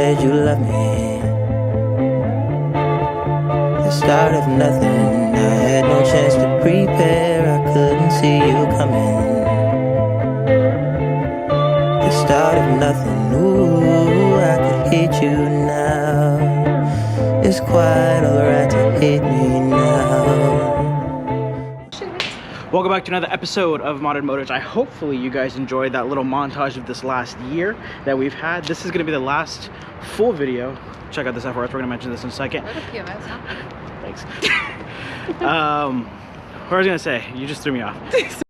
said you love me. The start of nothing, I had no chance to prepare, I couldn't see you coming. The start of nothing, ooh, I could hate you now. It's quite alright to hate me now. Welcome back to another episode of Modern Motors. Hopefully you guys enjoyed that little montage of this last year that we've had. This is going to be the last full video. Check out this FR-S. We're going to mention this in a second. What a POS, huh? Thanks. What was I going to say? You just threw me off. It's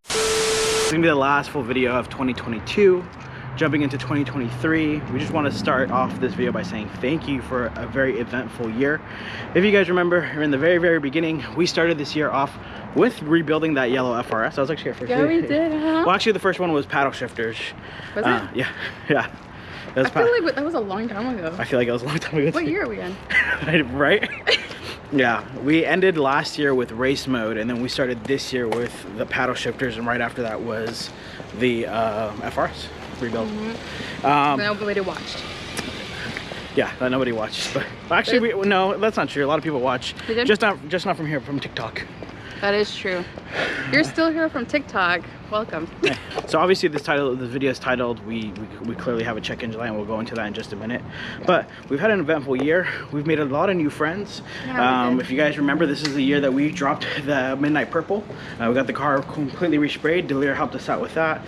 going to be the last full video of 2022. Jumping into 2023, we just want to start off this video by saying thank you for a very eventful year. If you guys remember, in the very beginning, we started this year off with rebuilding that yellow FR-S. I was actually here first. Yeah, we did, huh? Well, actually, the first one was paddle shifters. Was it? Yeah. I feel like that was a long time ago. I feel like it was a long time ago. What year are we in? Right? Yeah, we ended last year with race mode, and then we started this year with the paddle shifters, and right after that was the FR-S rebuild. Nobody watched. Yeah, that nobody watched. But actually, no, that's not true. A lot of people watch. They did? Just not from here, from TikTok. That is true. You're still here from TikTok. Welcome. Okay. So obviously this video is titled, we clearly have a check in July, and we'll go into that in just a minute. Yeah. But we've had an eventful year. We've made a lot of new friends. Yeah, if you guys remember, this is the year that we dropped the Midnight Purple. We got the car completely resprayed. Delir helped us out with that.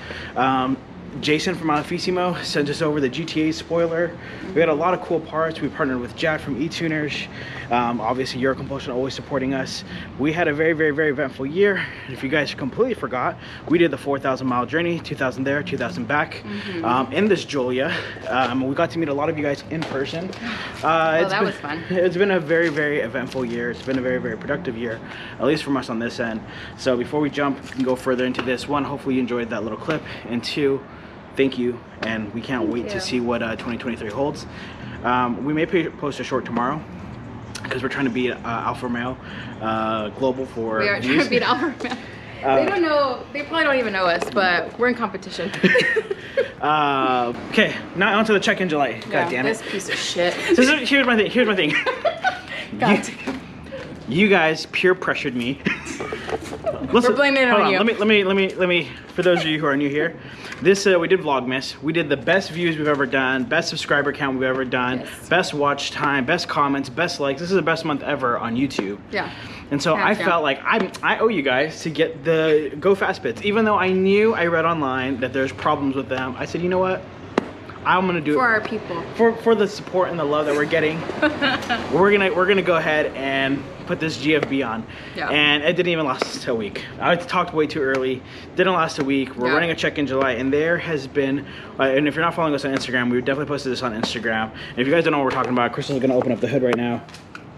Jason from Alfa sent us over the GTA spoiler. We had a lot of cool parts. We partnered with Jack from eTuners. Obviously, Euro Compulsion always supporting us. We had a very eventful year. If you guys completely forgot, we did the 4,000 mile journey, 2,000 there, 2,000 back, in this Giulia. We got to meet a lot of you guys in person. That was fun. It's been a very eventful year. It's been a very productive year, at least from us on this end. So before we jump and go further into this, one, hopefully you enjoyed that little clip, and two, thank you, and we can't wait to see what 2023 holds. We may post a short tomorrow because we're trying to beat Alfa Romeo global for We are views. trying to beat Alfa Romeo. They don't know, they probably don't even know us, but we're in competition. Okay, now onto the check-in July. God damn it. This piece of shit. So here's my thing. God. You guys peer pressured me. We're blaming it on you. Let me, for those of you who are new here, this, we did Vlogmas. We did the best views we've ever done, best subscriber count we've ever done, best watch time, best comments, best likes. This is the best month ever on YouTube. Yeah. And so I felt like I owe you guys to get the Go Fast bits. Even though I read online that there's problems with them, I said, you know what? I'm gonna do it for our people. For the support and the love that we're getting. we're gonna go ahead and put this GFB on. Yeah. And it didn't even last a week. I talked way too early. Didn't last a week. We're running a check in July, and there has been, and if you're not following us on Instagram, we definitely posted this on Instagram. And if you guys don't know what we're talking about, Crystal's gonna open up the hood right now.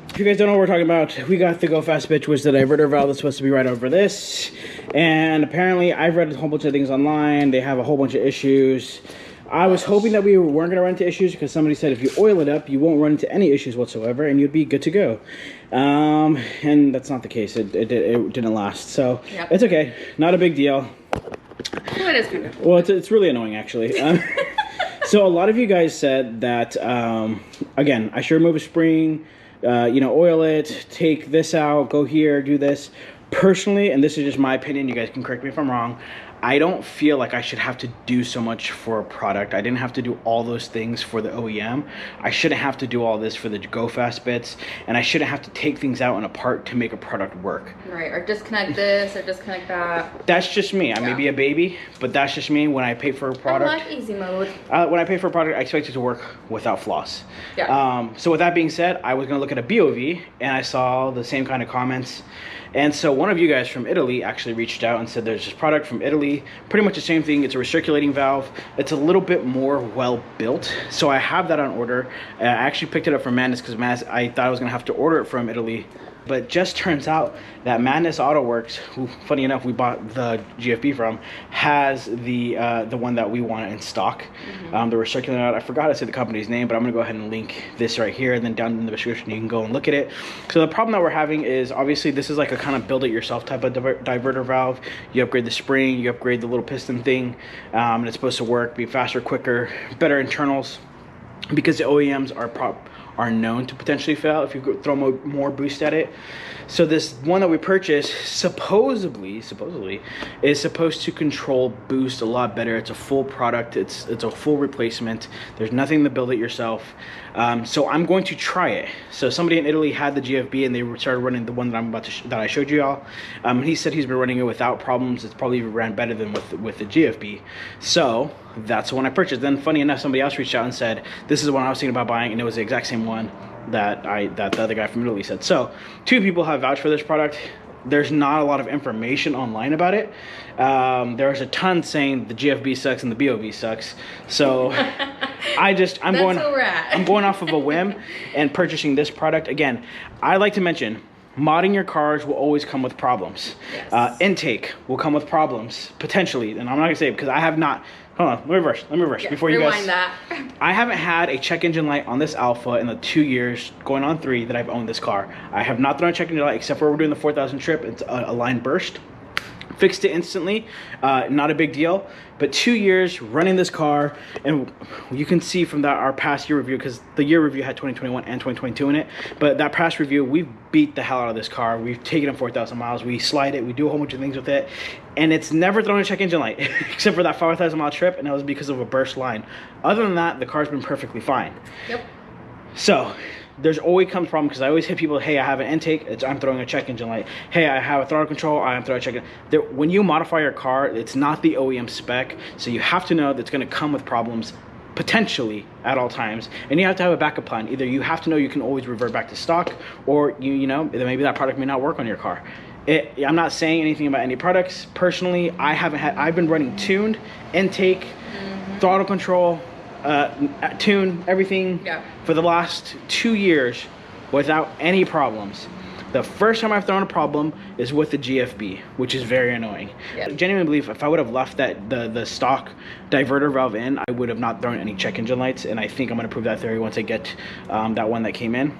If you guys don't know what we're talking about, we got the Go Fast bitch, which is the diverter valve that's supposed to be right over this. And apparently, I've read a whole bunch of things online. They have a whole bunch of issues. I was hoping that we weren't going to run into issues because somebody said if you oil it up, you won't run into any issues whatsoever and you'd be good to go. And that's not the case. It didn't last. So it's okay. Not a big deal. Well, it is kind of. Well, it's really annoying, actually. So a lot of you guys said that, again, I should remove a spring, oil it, take this out, go here, do this. Personally, and this is just my opinion, you guys can correct me if I'm wrong, I don't feel like I should have to do so much for a product. I didn't have to do all those things for the OEM. I shouldn't have to do all this for the Go Fast bits, and I shouldn't have to take things out and apart to make a product work. Right, or disconnect this, or disconnect that. That's just me. I may be a baby, but that's just me. When I pay for a product, I like easy mode. When I pay for a product, I expect it to work without flaws. Yeah. So with that being said, I was gonna look at a BOV, and I saw the same kind of comments. And so one of you guys from Italy actually reached out and said there's this product from Italy, pretty much the same thing. It's a recirculating valve. It's a little bit more well built. So I have that on order. I actually picked it up from Madness because I thought I was gonna have to order it from Italy. But it just turns out that Madness Auto Works, who funny enough we bought the GFB from, has the one that we want in stock. The recirculating out. I forgot to say the company's name, but I'm gonna go ahead and link this right here, and then down in the description you can go and look at it. So the problem that we're having is obviously this is like a kind of build it yourself type of diverter valve. You upgrade the spring, you upgrade the little piston thing, and it's supposed to work, be faster, quicker, better internals. because the OEMs are known to potentially fail if you throw more boost at it. So this one that we purchased supposedly is supposed to control boost a lot better. It's a full product. It's a full replacement. There's nothing to build it yourself. So I'm going to try it. So somebody in Italy had the GFB and they started running the one that that I showed you all. He said he's been running it without problems. It's probably ran better than with the GFB. So that's the one I purchased. Then funny enough, somebody else reached out and said this is the one I was thinking about buying, and it was the exact same one that the other guy from Italy said. So 2 people have vouched for this product. There's not a lot of information online about it. There's a ton saying the GFB sucks and the BOV sucks. So I'm going off of a whim and purchasing this product. Again, I like to mention, modding your cars will always come with problems. Yes. Intake will come with problems, potentially. And I'm not gonna say it because I have not. Hold on, let me reverse yeah, before you guys. That. I haven't had a check engine light on this Alfa in the 2 years, going on 3 that I've owned this car. I have not thrown a check engine light except for we're doing the 4,000 trip. It's a line burst. Fixed it instantly, not a big deal. But 2 years running this car, and you can see from that our past year review, because the year review had 2021 and 2022 in it. But that past review, we've beat the hell out of this car. We've taken it 4,000 miles. We slide it. We do a whole bunch of things with it, and it's never thrown a check engine light except for that 5,000 mile trip, and that was because of a burst line. Other than that, the car's been perfectly fine. Yep. So there's always comes problem because I always hit people, hey, I have an intake, I'm throwing a check engine light. Hey, I have a throttle control, I'm throwing a check engine. When you modify your car, it's not the OEM spec, so you have to know that's going to come with problems potentially at all times, and you have to have a backup plan. Either you have to know you can always revert back to stock, or you know maybe that product may not work on your car. I'm not saying anything about any products. Personally, I've been running tuned, intake, throttle control, tune everything for the last 2 years without any problems. The first time I've thrown a problem is with the GFB, which is very annoying. I genuinely believe if I would have left the stock diverter valve in, I would have not thrown any check engine lights, and I think I'm going to prove that theory once I get that one that came in.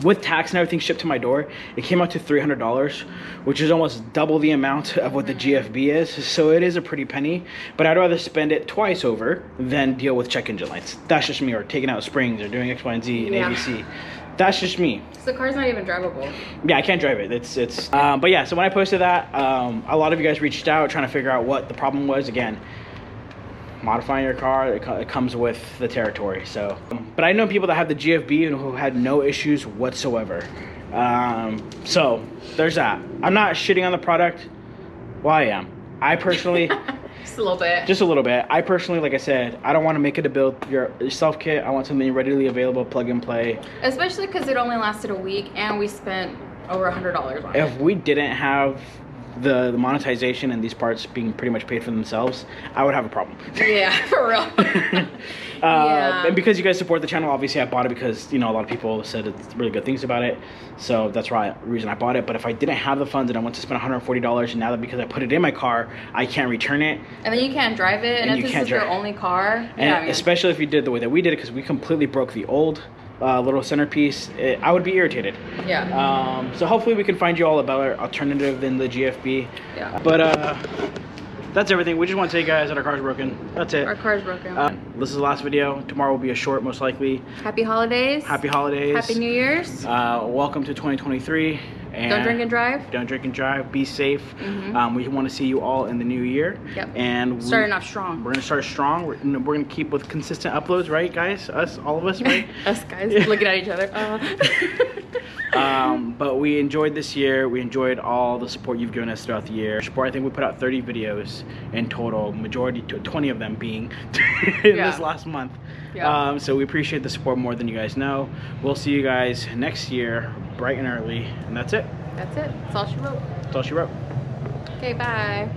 With tax and everything shipped to my door, it came out to $300, which is almost double the amount of what the GFB is. So it is a pretty penny, but I'd rather spend it twice over than deal with check engine lights. That's just me, or taking out springs, or doing X, Y, and Z and ABC. That's just me. So the car's not even drivable. Yeah, I can't drive it. But yeah, so when I posted that, a lot of you guys reached out trying to figure out what the problem was. Again, modifying your car, it comes with the territory. So but I know people that have the GFB and who had no issues whatsoever. So there's that. I'm not shitting on the product. Well, I am. I personally just a little bit. I personally, like I said, I don't want to make it a build yourself kit. I want something readily available, plug and play, especially because it only lasted a week and we spent over $100 on it. If we didn't have the monetization and these parts being pretty much paid for themselves, I would have a problem. Yeah, for real. And because you guys support the channel, obviously I bought it because, you know, a lot of people said it's really good things about it. So that's the reason I bought it. But if I didn't have the funds and I went to spend $140, and now that because I put it in my car, I can't return it. And then you can't drive it. And if this is your only car. And especially if you did the way that we did it, because we completely broke the old little centerpiece, I would be irritated. Yeah. So hopefully we can find you all a better alternative than the GFB. Yeah. But that's everything. We just want to tell you guys that our car's broken. That's it. Our car's broken. This is the last video. Tomorrow will be a short, most likely. Happy holidays. Happy holidays. Happy New Year's. Welcome to 2023. And don't drink and drive. Don't drink and drive. Be safe. We want to see you all in the new year. Yep. And starting off strong. We're gonna start strong. We're gonna keep with consistent uploads, right, guys? Us, all of us, right? Us guys looking at each other. But we enjoyed this year. We enjoyed all the support you've given us throughout the year. I think we put out 30 videos in total. Majority, 20 of them being in this last month. Yeah. So we appreciate the support more than you guys know. We'll see you guys next year, bright and early, and that's it. That's it. That's all she wrote. That's all she wrote. Okay, bye.